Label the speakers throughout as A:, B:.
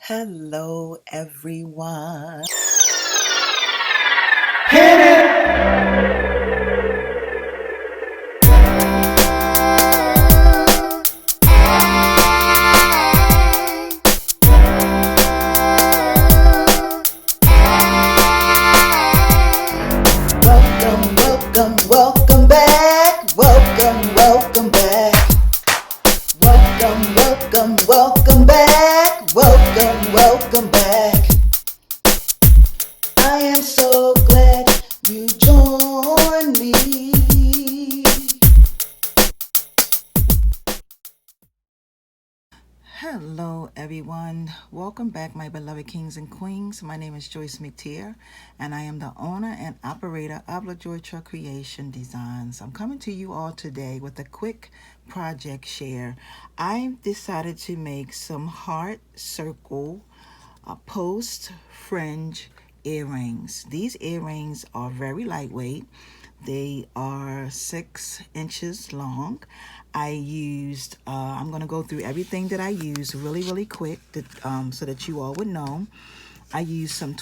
A: Hello, everyone. Welcome back. Welcome back. Welcome back. Welcome back. I am so glad you joined me. Hello, everyone. Welcome back, my beloved kings and queens. My name is Joyce McTeer, and I am the owner and operator of LaJoy Truck Creation Designs. I'm coming to you all today with a quick project share. I decided to make some heart circle post fringe earrings. These earrings are very lightweight. They are 6 inches long. I used, I'm going to go through everything that I use really quick so that you all would know. I used some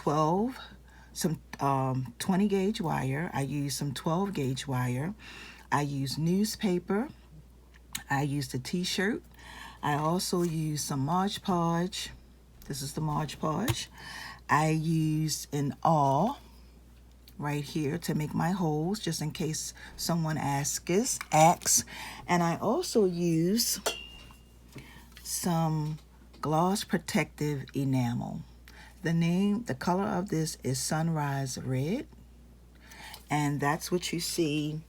A: 20 gauge wire. I used some 12 gauge wire. I used newspaper. I used a t-shirt. I also used some Mod Podge. This is the Mod Podge. I used an awl right here to make my holes, just in case someone asks. And I also use some gloss protective enamel. The color of this is Sunrise Red, and that's what you see,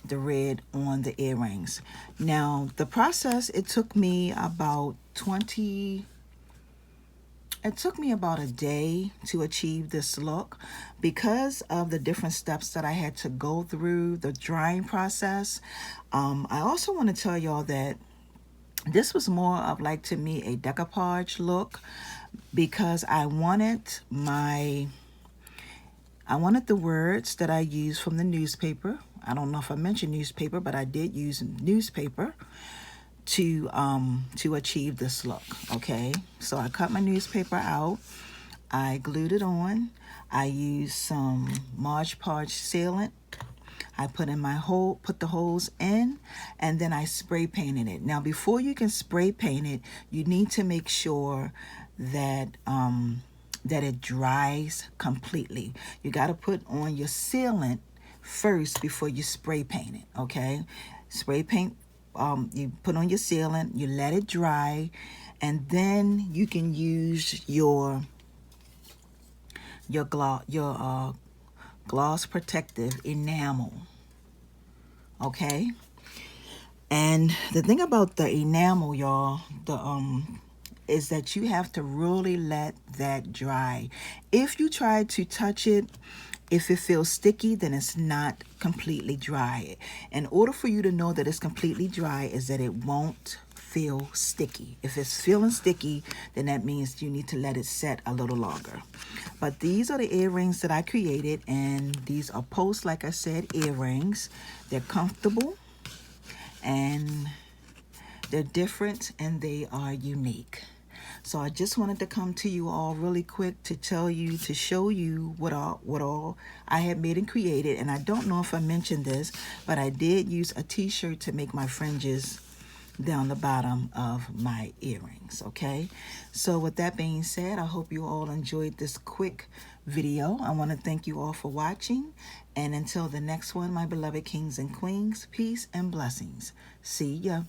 A: the red on the earrings. Now the process, it took me about a day to achieve this look because of the different steps that I had to go through, the drying process. I also want to tell y'all that this was more of, like, to me, a decoupage look, because I wanted the words that I used from the newspaper. I don't know if I mentioned newspaper, but I did use newspaper to achieve this look. Okay, so I cut my newspaper out, I glued it on, I used some Mod Podge sealant, I put the holes in, and then I spray painted it. Now before you can spray paint it, you need to make sure that it dries completely. You got to put on your sealant first before you spray paint it. Okay, spray paint, you put on your sealant, you let it dry, and then you can use your gloss protective enamel. Okay, and the thing about the enamel, y'all, is that you have to really let that dry. If you try to touch it, if it feels sticky, then it's not completely dry. In order for you to know that it's completely dry is that it won't feel sticky. If it's feeling sticky, then that means you need to let it set a little longer. But these are the earrings that I created, and these are post, like I said, earrings. They're comfortable, and they're different, and they are unique. So I just wanted to come to you all really quick to show you what all I had made and created. And I don't know if I mentioned this, but I did use a t-shirt to make my fringes down the bottom of my earrings. Okay, so with that being said, I hope you all enjoyed this quick video. I want to thank you all for watching, and until the next one, my beloved kings and queens, peace and blessings. See ya.